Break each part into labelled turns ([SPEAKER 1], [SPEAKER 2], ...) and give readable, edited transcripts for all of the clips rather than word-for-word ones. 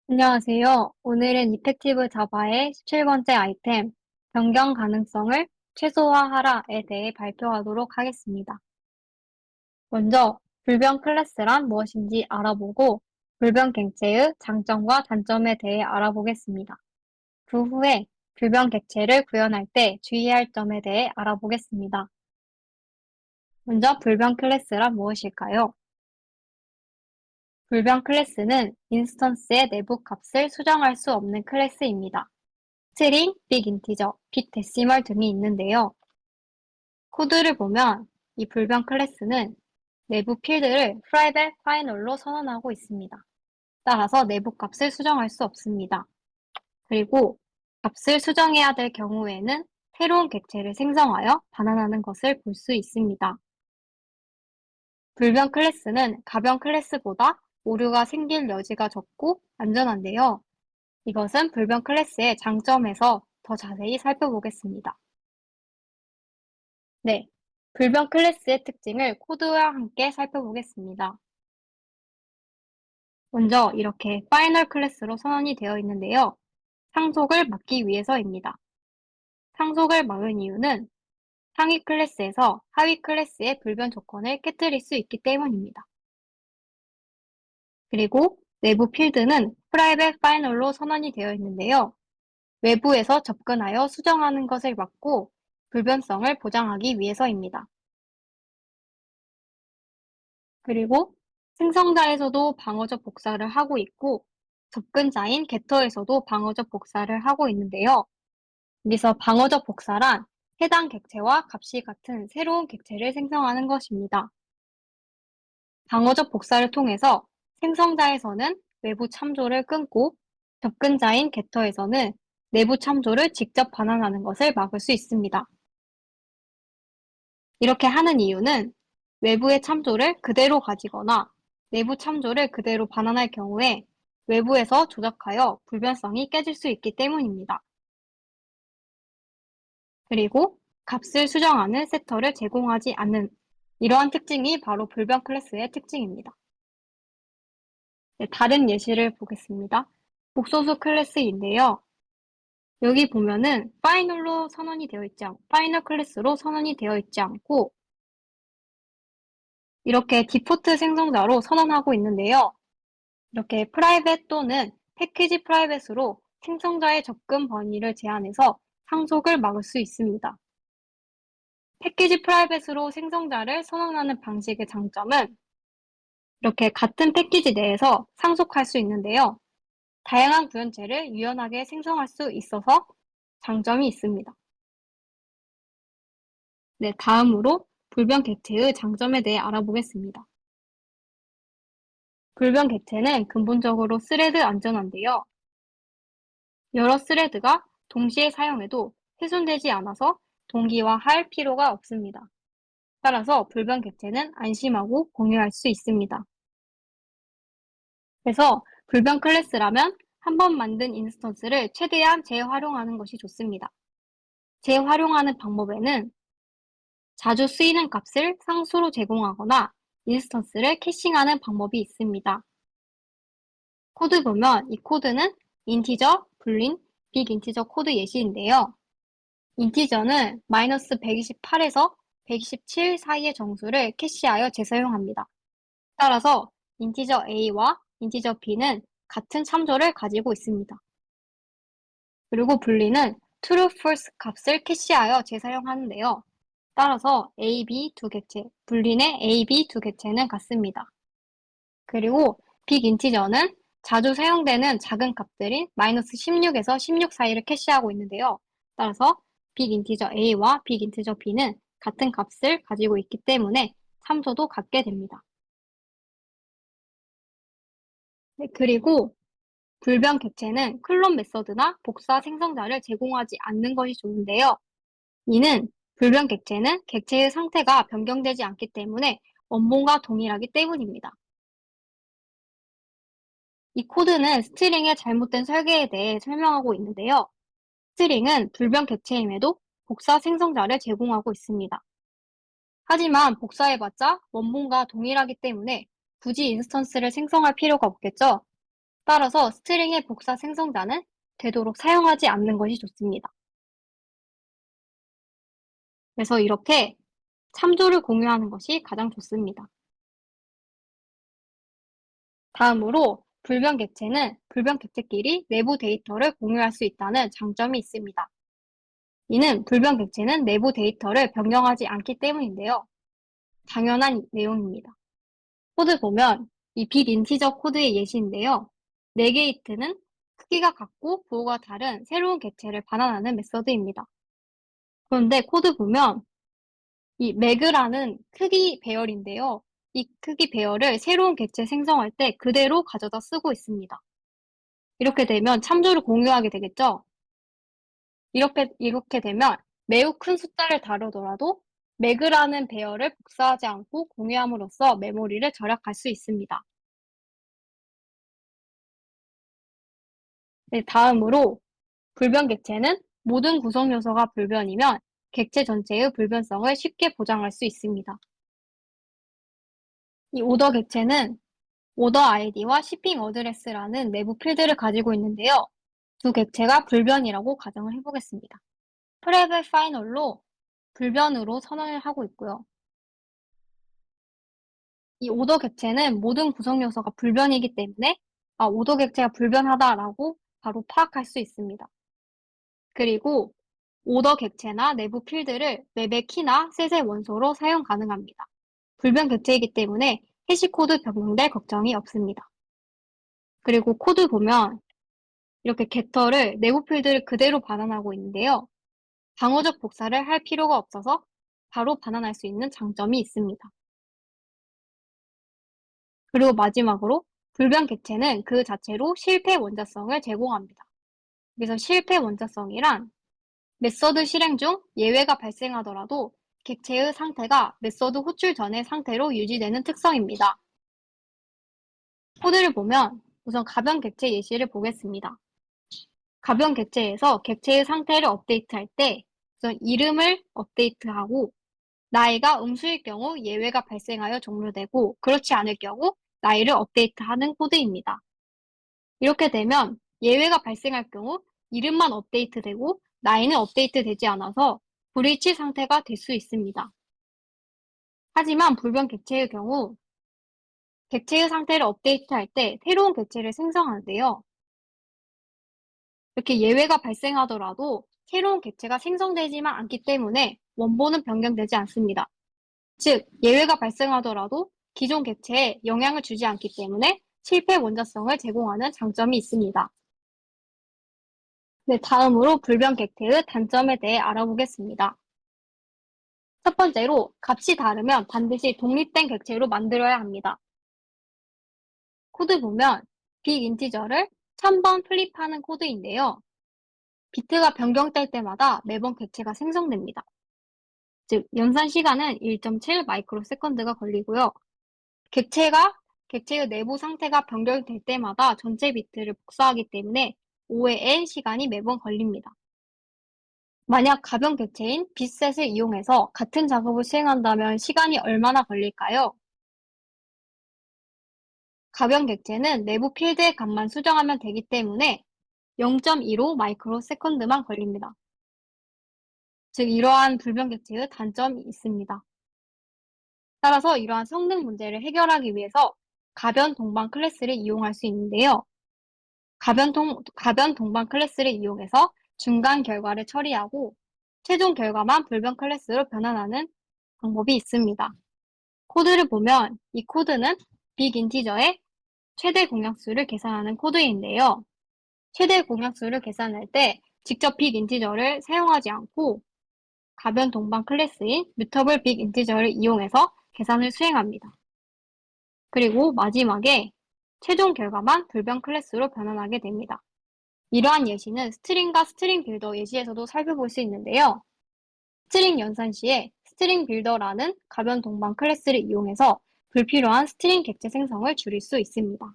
[SPEAKER 1] 안녕하세요. 오늘은 이펙티브 자바의 17번째 아이템, 변경 가능성을 최소화하라에 대해 발표하도록 하겠습니다. 먼저, 불변 클래스란 무엇인지 알아보고, 불변 객체의 장점과 단점에 대해 알아보겠습니다. 그 후에 불변 객체를 구현할 때 주의해야 할 점에 대해 알아보겠습니다. 먼저 불변 클래스란 무엇일까요? 불변 클래스는 인스턴스의 내부 값을 수정할 수 없는 클래스입니다. 스트링, 빅 인티저, 빅 데시멀 등이 있는데요. 코드를 보면 이 불변 클래스는 내부 필드를 private final로 선언하고 있습니다. 따라서 내부 값을 수정할 수 없습니다. 그리고 값을 수정해야 될 경우에는 새로운 객체를 생성하여 반환하는 것을 볼 수 있습니다. 불변 클래스는 가변 클래스보다 오류가 생길 여지가 적고 안전한데요. 이것은 불변 클래스의 장점에서 더 자세히 살펴보겠습니다. 네, 불변 클래스의 특징을 코드와 함께 살펴보겠습니다. 먼저 이렇게 파이널 클래스로 선언이 되어 있는데요. 상속을 막기 위해서입니다. 상속을 막은 이유는 상위 클래스에서 하위 클래스의 불변 조건을 깨뜨릴 수 있기 때문입니다. 그리고 내부 필드는 프라이빗 파이널로 선언이 되어 있는데요. 외부에서 접근하여 수정하는 것을 막고 불변성을 보장하기 위해서입니다. 그리고 생성자에서도 방어적 복사를 하고 있고 접근자인 게터에서도 방어적 복사를 하고 있는데요. 여기서 방어적 복사란 해당 객체와 값이 같은 새로운 객체를 생성하는 것입니다. 방어적 복사를 통해서 생성자에서는 외부 참조를 끊고 접근자인 게터에서는 내부 참조를 직접 반환하는 것을 막을 수 있습니다. 이렇게 하는 이유는 외부의 참조를 그대로 가지거나 내부 참조를 그대로 반환할 경우에 외부에서 조작하여 불변성이 깨질 수 있기 때문입니다. 그리고 값을 수정하는 세터를 제공하지 않는 이러한 특징이 바로 불변 클래스의 특징입니다. 네, 다른 예시를 보겠습니다. 복소수 클래스인데요. 여기 보면은 파이널 클래스로 선언이 되어 있지 않고 이렇게 디포트 생성자로 선언하고 있는데요. 이렇게 프라이빗 또는 패키지 프라이빗으로 생성자의 접근 범위를 제한해서 상속을 막을 수 있습니다. 패키지 프라이빗으로 생성자를 선언하는 방식의 장점은 이렇게 같은 패키지 내에서 상속할 수 있는데요. 다양한 구현체를 유연하게 생성할 수 있어서 장점이 있습니다. 네, 다음으로 불변 객체의 장점에 대해 알아보겠습니다. 불변 객체는 근본적으로 스레드 안전한데요. 여러 스레드가 동시에 사용해도 훼손되지 않아서 동기화할 필요가 없습니다. 따라서 불변 객체는 안심하고 공유할 수 있습니다. 그래서 불변 클래스라면 한 번 만든 인스턴스를 최대한 재활용하는 것이 좋습니다. 재활용하는 방법에는 자주 쓰이는 값을 상수로 제공하거나 인스턴스를 캐싱하는 방법이 있습니다. 코드 보면 이 코드는 인티저, 불린, 빅 인티저 코드 예시인데요. 인티저는 마이너스 128에서 127 사이의 정수를 캐시하여 재사용합니다. 따라서 인티저 a와 인티저 b는 같은 참조를 가지고 있습니다. 그리고 분리는 true, false 값을 캐시하여 재사용하는데요. 따라서 a, b 두 객체, 분리의 a, b 두 객체는 같습니다. 그리고 빅 인티저는 자주 사용되는 작은 값들인 마이너스 16에서 16 사이를 캐시하고 있는데요. 따라서 빅 인티저 a와 빅 인티저 b는 같은 값을 가지고 있기 때문에 참조도 같게 됩니다. 네, 그리고 불변 객체는 클론 메서드나 복사 생성자를 제공하지 않는 것이 좋은데요. 이는 불변 객체는 객체의 상태가 변경되지 않기 때문에 원본과 동일하기 때문입니다. 이 코드는 스트링의 잘못된 설계에 대해 설명하고 있는데요. 스트링은 불변 객체임에도 복사 생성자를 제공하고 있습니다. 하지만 복사해봤자 원본과 동일하기 때문에 굳이 인스턴스를 생성할 필요가 없겠죠? 따라서 스트링의 복사 생성자는 되도록 사용하지 않는 것이 좋습니다. 그래서 이렇게 참조를 공유하는 것이 가장 좋습니다. 다음으로 불변 객체는 불변 객체끼리 내부 데이터를 공유할 수 있다는 장점이 있습니다. 이는 불변 객체는 내부 데이터를 변경하지 않기 때문인데요. 당연한 내용입니다. 코드 보면 이 빅 인티저 코드의 예시인데요. 네게이트는 크기가 같고 부호가 다른 새로운 객체를 반환하는 메서드입니다. 그런데 코드 보면 이 맥이라는 크기 배열인데요. 이 크기 배열을 새로운 객체 생성할 때 그대로 가져다 쓰고 있습니다. 이렇게 되면 참조를 공유하게 되겠죠? 이렇게 되면 매우 큰 숫자를 다루더라도 맥이라는 배열을 복사하지 않고 공유함으로써 메모리를 절약할 수 있습니다. 네, 다음으로 불변 객체는 모든 구성 요소가 불변이면 객체 전체의 불변성을 쉽게 보장할 수 있습니다. 이 오더 객체는 오더 아이디와 shipping 어드레스라는 내부 필드를 가지고 있는데요. 두 객체가 불변이라고 가정을 해보겠습니다. 프랩의 파이널로 불변으로 선언을 하고 있고요. 이 오더 객체는 모든 구성 요소가 불변이기 때문에 오더 객체가 불변하다라고 바로 파악할 수 있습니다. 그리고 오더 객체나 내부 필드를 맵의 키나 셋의 원소로 사용 가능합니다. 불변 객체이기 때문에 해시코드 변경될 걱정이 없습니다. 그리고 코드 보면 이렇게 겟터를 내부 필드를 그대로 반환하고 있는데요. 방어적 복사를 할 필요가 없어서 바로 반환할 수 있는 장점이 있습니다. 그리고 마지막으로 불변 객체는 그 자체로 실패 원자성을 제공합니다. 그래서 실패 원자성이란 메서드 실행 중 예외가 발생하더라도 객체의 상태가 메서드 호출 전의 상태로 유지되는 특성입니다. 코드를 보면 우선 가변 객체 예시를 보겠습니다. 가변 객체에서 객체의 상태를 업데이트할 때 우선 이름을 업데이트하고 나이가 음수일 경우 예외가 발생하여 종료되고 그렇지 않을 경우 나이를 업데이트하는 코드입니다. 이렇게 되면 예외가 발생할 경우 이름만 업데이트되고 나이는 업데이트되지 않아서 불일치 상태가 될 수 있습니다. 하지만 불변 객체의 경우 객체의 상태를 업데이트할 때 새로운 객체를 생성하는데요. 이렇게 예외가 발생하더라도 새로운 객체가 생성되지만 않기 때문에 원본은 변경되지 않습니다. 즉, 예외가 발생하더라도 기존 객체에 영향을 주지 않기 때문에 실패 원자성을 제공하는 장점이 있습니다. 네, 다음으로 불변 객체의 단점에 대해 알아보겠습니다. 첫 번째로 값이 다르면 반드시 독립된 객체로 만들어야 합니다. 코드 보면 빅 인티저를 1000번 플립하는 코드인데요. 비트가 변경될 때마다 매번 객체가 생성됩니다. 즉, 연산 시간은 1.7 마이크로 세컨드가 걸리고요. 객체의 내부 상태가 변경될 때마다 전체 비트를 복사하기 때문에 5의 n 시간이 매번 걸립니다. 만약 가변 객체인 빗셋을 이용해서 같은 작업을 수행한다면 시간이 얼마나 걸릴까요? 가변 객체는 내부 필드의 값만 수정하면 되기 때문에 0.15 마이크로 세컨드만 걸립니다. 즉, 이러한 불변 객체의 단점이 있습니다. 따라서 이러한 성능 문제를 해결하기 위해서 가변 동반 클래스를 이용할 수 있는데요. 가변 동반 클래스를 이용해서 중간 결과를 처리하고 최종 결과만 불변 클래스로 변환하는 방법이 있습니다. 코드를 보면 이 코드는 빅 인티저의 최대 공약수를 계산하는 코드인데요. 최대 공약수를 계산할 때 직접 빅 인티저를 사용하지 않고 가변 동반 클래스인 뮤터블 빅 인티저를 이용해서 계산을 수행합니다. 그리고 마지막에 최종 결과만 불변 클래스로 변환하게 됩니다. 이러한 예시는 스트링과 스트링 빌더 예시에서도 살펴볼 수 있는데요. 스트링 연산 시에 스트링 빌더라는 가변 동반 클래스를 이용해서 불필요한 스트링 객체 생성을 줄일 수 있습니다.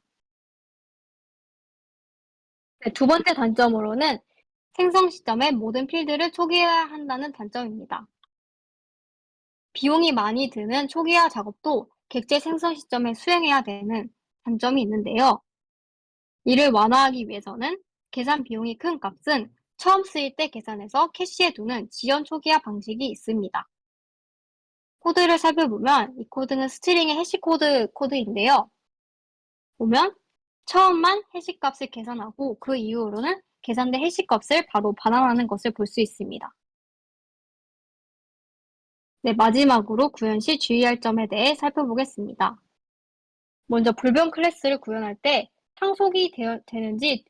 [SPEAKER 1] 네, 두 번째 단점으로는 생성 시점에 모든 필드를 초기화해야 한다는 단점입니다. 비용이 많이 드는 초기화 작업도 객체 생성 시점에 수행해야 되는 단점이 있는데요. 이를 완화하기 위해서는 계산 비용이 큰 값은 처음 쓰일 때 계산해서 캐시에 두는 지연 초기화 방식이 있습니다. 코드를 살펴보면 이 코드는 스트링의 코드인데요. 보면 처음만 해시값을 계산하고 그 이후로는 계산된 해시값을 바로 반환하는 것을 볼 수 있습니다. 네, 마지막으로 구현 시 주의할 점에 대해 살펴보겠습니다. 먼저 불변 클래스를 구현할 때 상속이 되는지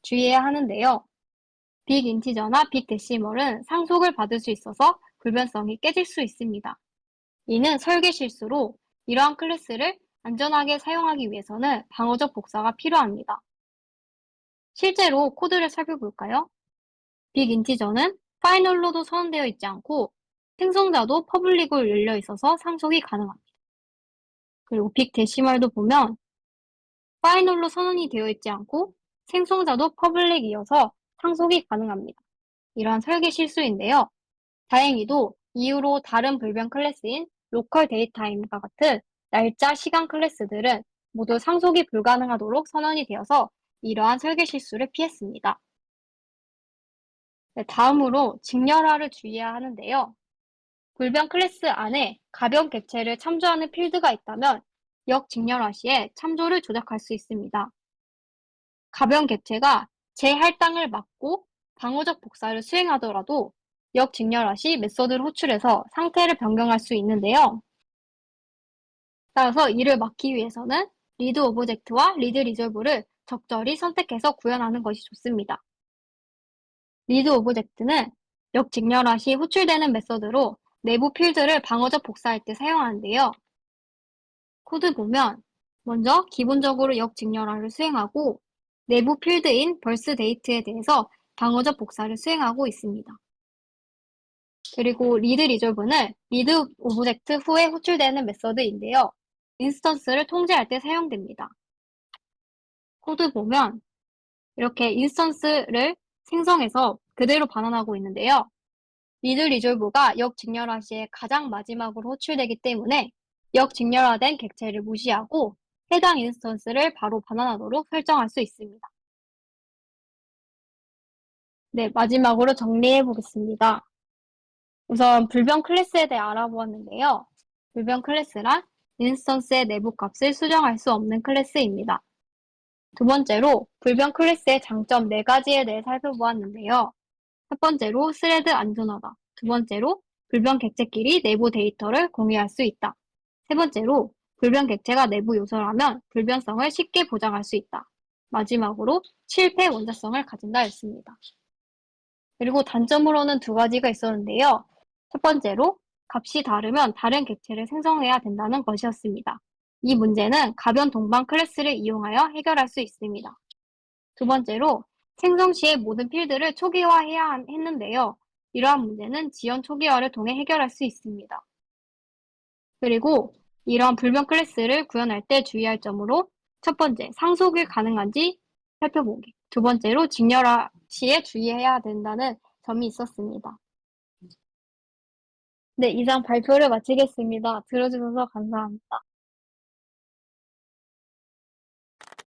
[SPEAKER 1] 주의해야 하는데요. 빅 인티저나 빅 데시멀은 상속을 받을 수 있어서 불변성이 깨질 수 있습니다. 이는 설계 실수로 이러한 클래스를 안전하게 사용하기 위해서는 방어적 복사가 필요합니다. 실제로 코드를 살펴볼까요? 빅 인티저는 파이널로도 선언되어 있지 않고 생성자도 퍼블릭으로 열려 있어서 상속이 가능합니다. 그리고 빅 데시멀도 보면 파이널로 선언이 되어 있지 않고 생성자도 퍼블릭이어서 상속이 가능합니다. 이러한 설계 실수인데요. 다행히도 이후로 다른 불변 클래스인 로컬 데이타임과 같은 날짜, 시간 클래스들은 모두 상속이 불가능하도록 선언이 되어서 이러한 설계 실수를 피했습니다. 네, 다음으로 직렬화를 주의해야 하는데요. 불변 클래스 안에 가변 객체를 참조하는 필드가 있다면 역직렬화 시에 참조를 조작할 수 있습니다. 가변 객체가 재할당을 막고 방어적 복사를 수행하더라도 역직렬화 시 메서드를 호출해서 상태를 변경할 수 있는데요. 따라서 이를 막기 위해서는 리드 오브젝트와 리드 리졸브를 적절히 선택해서 구현하는 것이 좋습니다. 리드 오브젝트는 역직렬화 시 호출되는 메서드로 내부 필드를 방어적 복사할 때 사용하는데요. 코드 보면 먼저 기본적으로 역직렬화를 수행하고 내부 필드인 birthdate에 대해서 방어적 복사를 수행하고 있습니다. 그리고 리드 리졸브는 리드 오브젝트 후에 호출되는 메서드인데요. 인스턴스를 통제할 때 사용됩니다. 코드 보면 이렇게 인스턴스를 생성해서 그대로 반환하고 있는데요. 리드 리졸브가 역직렬화 시에 가장 마지막으로 호출되기 때문에 역직렬화된 객체를 무시하고 해당 인스턴스를 바로 반환하도록 설정할 수 있습니다. 네, 마지막으로 정리해 보겠습니다. 우선 불변 클래스에 대해 알아보았는데요. 불변 클래스란 인스턴스의 내부 값을 수정할 수 없는 클래스입니다. 두 번째로 불변 클래스의 장점 4가지에 대해 살펴보았는데요. 첫 번째로 스레드 안전하다. 두 번째로 불변 객체끼리 내부 데이터를 공유할 수 있다. 세 번째로 불변 객체가 내부 요소라면 불변성을 쉽게 보장할 수 있다. 마지막으로 실패 원자성을 가진다 였습니다. 그리고 단점으로는 2가지가 있었는데요. 첫 번째로 값이 다르면 다른 객체를 생성해야 된다는 것이었습니다. 이 문제는 가변 동반 클래스를 이용하여 해결할 수 있습니다. 두 번째로 생성 시에 모든 필드를 초기화해야 했는데요. 이러한 문제는 지연 초기화를 통해 해결할 수 있습니다. 그리고 이러한 불변 클래스를 구현할 때 주의할 점으로 첫 번째, 상속이 가능한지 살펴보기. 두 번째로 직렬화 시에 주의해야 된다는 점이 있었습니다. 네, 이상 발표를 마치겠습니다. 들어주셔서 감사합니다.